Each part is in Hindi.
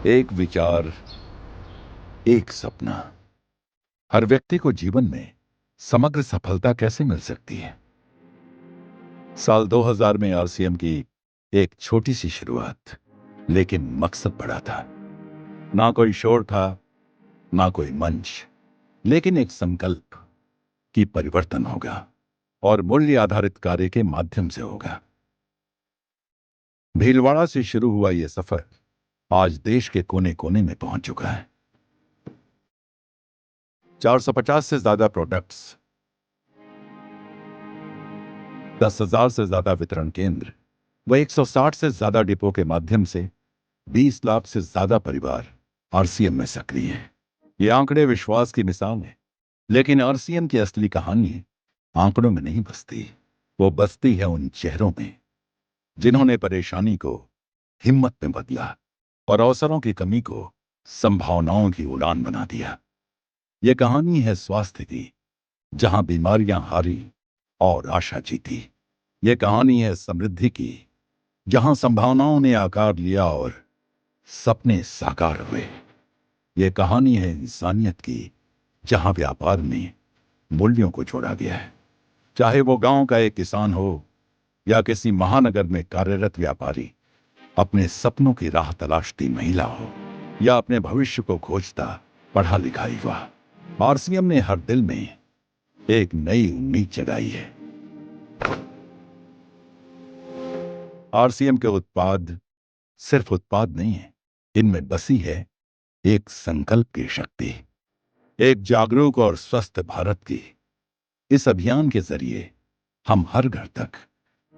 एक विचार, एक सपना। हर व्यक्ति को जीवन में समग्र सफलता कैसे मिल सकती है? साल 2000 में आरसीएम की एक छोटी सी शुरुआत, लेकिन मकसद बड़ा था। ना कोई शोर था, ना कोई मंच, लेकिन एक संकल्प कि परिवर्तन होगा और मूल्य आधारित कार्य के माध्यम से होगा। भीलवाड़ा से शुरू हुआ यह सफर आज देश के कोने कोने में पहुंच चुका है। 450 से ज्यादा प्रोडक्ट्स, 10,000 से ज्यादा वितरण केंद्र व 160 से ज्यादा डिपो के माध्यम से 20 लाख से ज्यादा परिवार आरसीएम में सक्रिय हैं। ये आंकड़े विश्वास की मिसाल है, लेकिन आरसीएम की असली कहानी आंकड़ों में नहीं बसती। वो बसती है उन चेहरों में जिन्होंने परेशानी को हिम्मत में बदला और अवसरों की कमी को संभावनाओं की उड़ान बना दिया। यह कहानी है स्वास्थ्य की, जहां बीमारियां हारी और आशा जीती। यह कहानी है समृद्धि की, जहां संभावनाओं ने आकार लिया और सपने साकार हुए। यह कहानी है इंसानियत की, जहां व्यापार में मूल्यों को जोड़ा गया है। चाहे वो गांव का एक किसान हो या किसी महानगर में कार्यरत व्यापारी, अपने सपनों की राह तलाशती महिला हो या अपने भविष्य को खोजता पढ़ा लिखा युवा, आरसीएम ने हर दिल में एक नई उम्मीद जगाई है। आरसीएम के उत्पाद सिर्फ उत्पाद नहीं है, इनमें बसी है एक संकल्प की शक्ति, एक जागरूक और स्वस्थ भारत की। इस अभियान के जरिए हम हर घर तक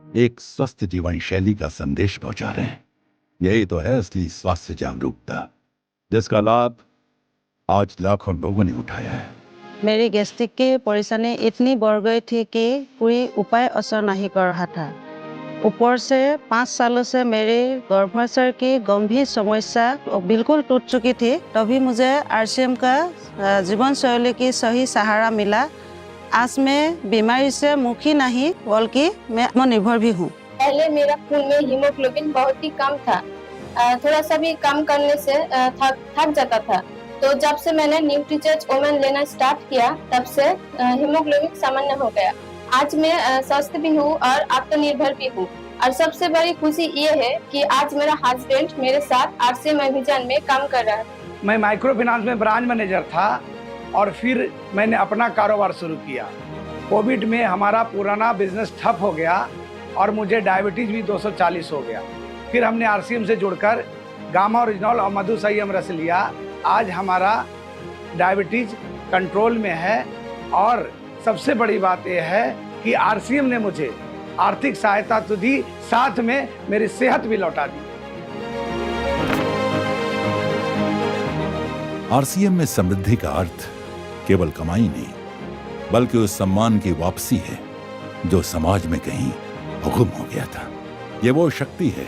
एक स्वस्थ जीवन शैली का संदेश पहुंचा रहे हैं। यही तो है असली स्वास्थ्य जागरूकता, जिसका लाभ आज लाखों लोगों ने उठाया है। मेरी गैस्ट्रिक की परेशानी इतनी बढ़ गई थी कि कोई उपाय असर नहीं कर रहा था। ऊपर से 5 सालों से मेरी गर्भाशय की गंभीर समस्या बिल्कुल टूट चुकी थी। तभी मुझे आरसीएम का जीवन शैली की सही सहारा मिला। आज मैं बीमारी से मुखी नहीं, बल्कि मैं आत्मनिर्भर भी हूँ। पहले मेरा खून में हीमोग्लोबिन बहुत ही कम था। थोड़ा सा भी कम करने से थक जाता था। तो जब से मैंने न्यूट्रीचर्ज ओमेन लेना स्टार्ट किया, तब से हीमोग्लोबिन सामान्य हो गया। आज मैं स्वस्थ भी हूँ और आत्मनिर्भर भी हूँ। और सबसे बड़ी खुशी ये है कि आज मेरा हस्बैंड मेरे साथ आरसीएम अभियान में काम कर रहा है। मैं माइक्रो फाइनेंस में ब्रांच मैनेजर था और फिर मैंने अपना कारोबार शुरू किया। कोविड में हमारा पुराना बिजनेस ठप हो गया और मुझे डायबिटीज भी 240 हो गया। फिर हमने आरसीएम से जुड़कर गामा ओरिजिनल और मधु संयम रस लिया। आज हमारा डायबिटीज कंट्रोल में है और सबसे बड़ी बात यह है कि आरसीएम ने मुझे आर्थिक सहायता तो दी, साथ में मेरी सेहत भी लौटा दी। आरसीएम में समृद्धि का अर्थ केवल कमाई नहीं, बल्कि उस सम्मान की वापसी है जो समाज में कहीं गुम हो गया था। ये वो शक्ति है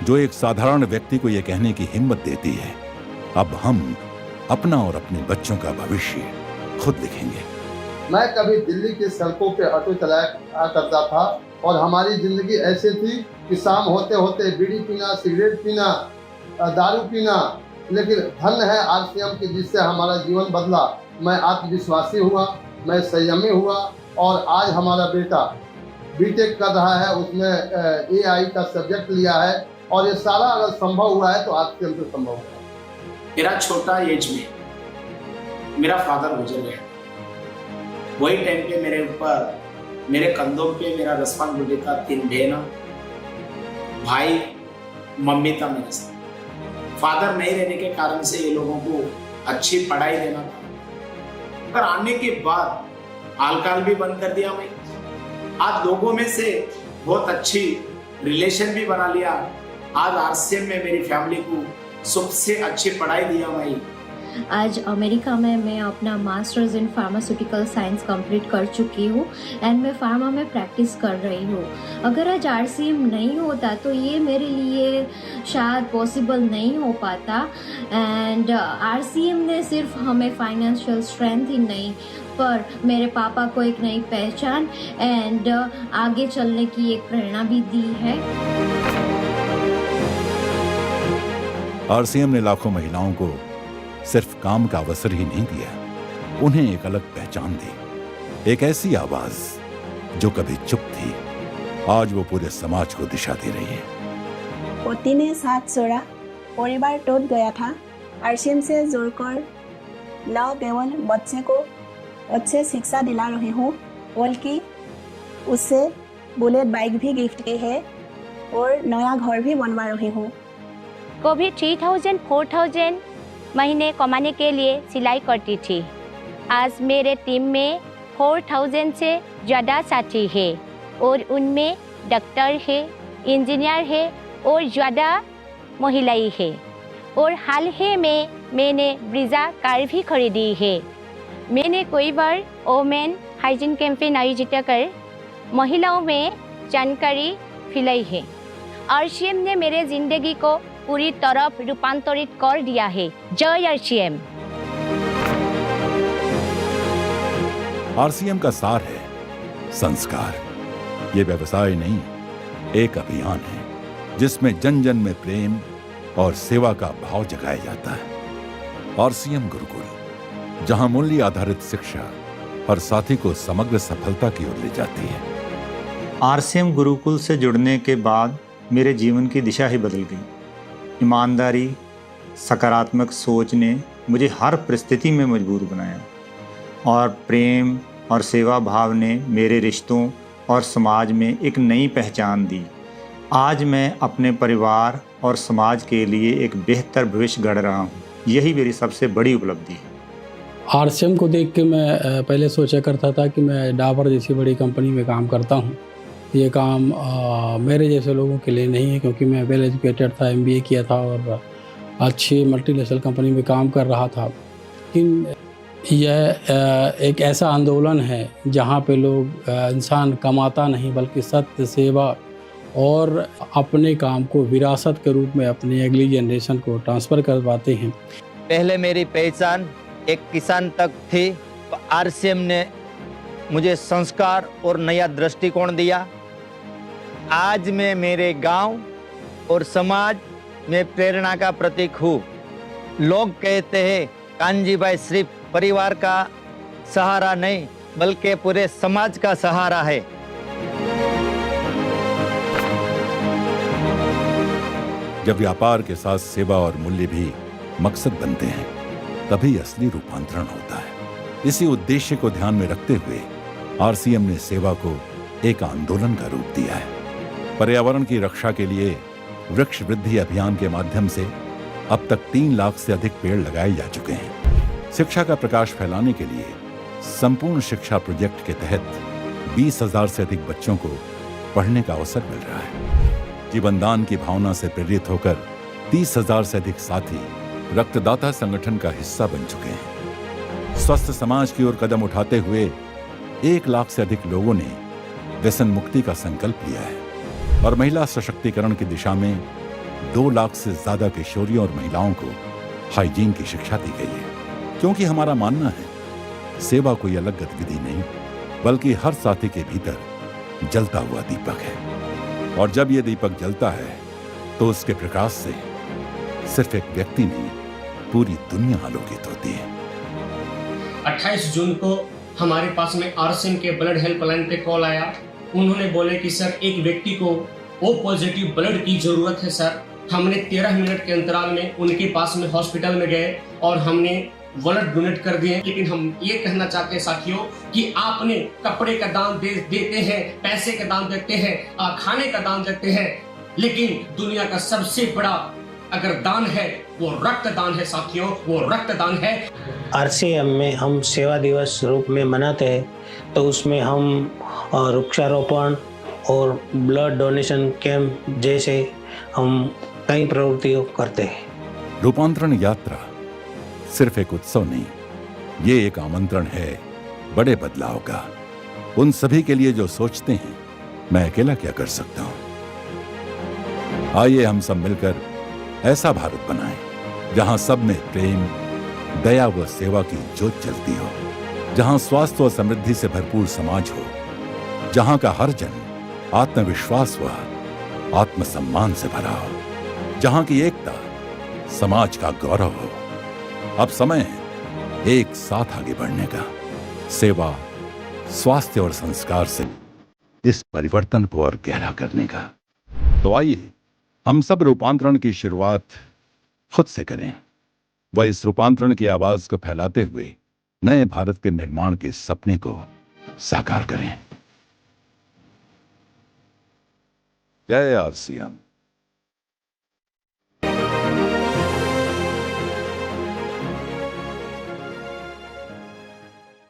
जो एक साधारण व्यक्ति को यह कहने की हिम्मत देती है, अब हम अपना और अपने बच्चों का भविष्य खुद लिखेंगे। मैं कभी दिल्ली की सड़कों पे ऑटो चलाया करता था और हमारी जिंदगी ऐसी थी कि शाम होते होते बीड़ी पीना, सिगरेट पीना, दारू पीना, लेकिन धन है आरसीएम की जिससे हमारा जीवन बदला। मैं आत्मविश्वासी हुआ, मैं संयमी हुआ और आज हमारा बेटा बीटेक कर रहा है, उसने एआई का सब्जेक्ट लिया है और ये सारा अगर संभव हुआ है तो आरसीएम से संभव हुआ। मेरा छोटा एज में मेरा फादर गुजर गया। वही टाइम पे मेरे ऊपर, मेरे कंधों पे मेरा रिस्पॉन्सिबिलिटी था 3 बहन, भाई, मम्मी था मेरे साथ। फादर नहीं रहने के कारण से ये लोगों को अच्छी पढ़ाई देना था। पर आने के बाद अल्कोहल भी बंद कर दिया मैं। आज लोगों में से बहुत अच्छी रिलेशन भी बना लिया। आज आरसीएम में मेरी फैमिली को सबसे अच्छी पढ़ाई दिया मैं। आज अमेरिका में मैं अपना masters in pharmaceutical science complete कर चुकी हूँ एंड मैं फार्मा में प्रैक्टिस कर रही हूँ। अगर आज आरसीएम नहीं होता तो ये मेरे लिए शायद पॉसिबल नहीं हो पाता। एंड आरसीएम ने सिर्फ हमें फाइनेंशियल स्ट्रेंथ ही नहीं, पर मेरे पापा को एक नई पहचान एंड आगे चलने की एक प्रेरणा भी दी है। आरसीएम ने लाखों महिलाओं को सिर्फ काम का अवसर ही नहीं दिया, उन्हें एक अलग पहचान दी। एक ऐसी आवाज जो कभी चुप थी, आज वो पूरे समाज को दिशा दे रही है। पति ने साथ छोड़ा, परिवार टूट गया था। आरसीएम से जुड़कर न केवल बच्चे को अच्छे शिक्षा दिला रही हूँ, बल्कि उससे बुलेट बाइक भी गिफ्ट की है और नया घर भी बनवा रही हूँ। कभी 3000 4000 महीने कमाने के लिए सिलाई करती थी। आज मेरे टीम में 4000 से ज़्यादा साथी है और उनमें डॉक्टर है, इंजीनियर है और ज़्यादा महिलाएं है। और हाल ही में मैंने ब्रीजा कार भी खरीदी है। मैंने कई बार वोमेन हाइजीन कैंपेन आयोजित कर महिलाओं में जानकारी फैलाई है। आरसीएम ने मेरे जिंदगी को पूरी तरह रूपांतरित कर दिया है। जय आरसीएम। आरसीएम का सार है संस्कार। ये व्यवसाय नहीं, एक अभियान है जिसमें जन जन में प्रेम और सेवा का भाव जगाया जाता है। आरसीएम गुरुकुल, जहां मूल्य आधारित शिक्षा हर साथी को समग्र सफलता की ओर ले जाती है। आरसीएम गुरुकुल से जुड़ने के बाद मेरे जीवन की दिशा ही बदल गई। ईमानदारी, सकारात्मक सोच ने मुझे हर परिस्थिति में मजबूत बनाया और प्रेम और सेवा भाव ने मेरे रिश्तों और समाज में एक नई पहचान दी। आज मैं अपने परिवार और समाज के लिए एक बेहतर भविष्य गढ़ रहा हूँ। यही मेरी सबसे बड़ी उपलब्धि है। आरसीएम को देख के मैं पहले सोचा करता था कि मैं डाबर जैसी बड़ी कंपनी में काम करता हूँ। ये काम मेरे जैसे लोगों के लिए नहीं है, क्योंकि मैं वेल एजुकेटेड था, एमबीए किया था और अच्छी मल्टीनेशनल कंपनी में काम कर रहा था। लेकिन यह एक ऐसा आंदोलन है जहाँ पे लोग इंसान कमाता नहीं बल्कि सत्य, सेवा और अपने काम को विरासत के रूप में अपनी अगली जनरेशन को ट्रांसफ़र करवाते हैं। पहले मेरी पहचान एक किसान तक थी, तो आरसीएम ने मुझे संस्कार और नया दृष्टिकोण दिया। आज मैं मेरे गांव और समाज में प्रेरणा का प्रतीक हूँ। लोग कहते हैं कान्जी भाई सिर्फ परिवार का सहारा नहीं बल्कि पूरे समाज का सहारा है। जब व्यापार के साथ सेवा और मूल्य भी मकसद बनते हैं, तभी असली रूपांतरण होता है। इसी उद्देश्य को ध्यान में रखते हुए आरसीएम ने सेवा को एक आंदोलन का रूप दिया है। पर्यावरण की रक्षा के लिए वृक्ष वृद्धि अभियान के माध्यम से अब तक 3 लाख से अधिक पेड़ लगाए जा चुके हैं। शिक्षा का प्रकाश फैलाने के लिए संपूर्ण शिक्षा प्रोजेक्ट के तहत 20,000 से अधिक बच्चों को पढ़ने का अवसर मिल रहा है। जीवनदान की भावना से प्रेरित होकर 30,000 से अधिक साथी रक्तदाता संगठन का हिस्सा बन चुके हैं। स्वस्थ समाज की ओर कदम उठाते हुए 1 लाख से अधिक लोगों ने व्यसन मुक्ति का संकल्प लिया है और महिला सशक्तिकरण की दिशा में 2 लाख से ज्यादा किशोरियों और महिलाओं को हाइजीन की शिक्षा दी गई है। क्योंकि हमारा मानना है सेवा कोई अलग गतिविधि नहीं बल्कि हर साथी के भीतर जलता हुआ दीपक है, और जब यह दीपक जलता है तो उसके प्रकाश से सिर्फ एक व्यक्ति नहीं पूरी दुनिया आलोकित होती है। 28 जून को हमारे पास में आरसीएम के ब्लड हेल्पलाइन पे कॉल आया। उन्होंने बोले कि सर एक व्यक्ति को ओ पॉजिटिव ब्लड की जरूरत है सर। हमने 13 मिनट के अंतराल में उनके पास में हॉस्पिटल में गए और हमने ब्लड डोनेट कर दिए। लेकिन हम ये कहना चाहते हैं साथियों कि आपने कपड़े का दान देते हैं, पैसे का दान देते हैं, खाने का दान देते हैं, लेकिन दुनिया का सबसे बड़ा अगर दान है वो रक्तदान है साथियों, वो रक्तदान है। आरसीएम में हम सेवा दिवस रूप में मनाते हैं, तो उसमें हम वृक्षारोपण और ब्लड डोनेशन कैंप जैसे हम कई प्रवृत्तियों करते हैं। रूपांतरण यात्रा सिर्फ एक उत्सव नहीं, ये एक आमंत्रण है बड़े बदलाव का। उन सभी के लिए जो सोचते हैं मैं अकेला क्या कर सकता हूं। आइए हम सब मिलकर ऐसा भारत बनाएं जहां सब में प्रेम, दया व सेवा की ज्योत जलती हो, जहां स्वास्थ्य और समृद्धि से भरपूर समाज हो, जहां का हर जन आत्मविश्वास व आत्मसम्मान से भरा हो, जहां की एकता समाज का गौरव हो। अब समय है एक साथ आगे बढ़ने का, सेवा, स्वास्थ्य और संस्कार से इस परिवर्तन को और गहरा करने का। तो आइए हम सब रूपांतरण की शुरुआत खुद से करें, वह इस रूपांतरण की आवाज को फैलाते हुए नए भारत के निर्माण के सपने को साकार करें। जय आरसीएम।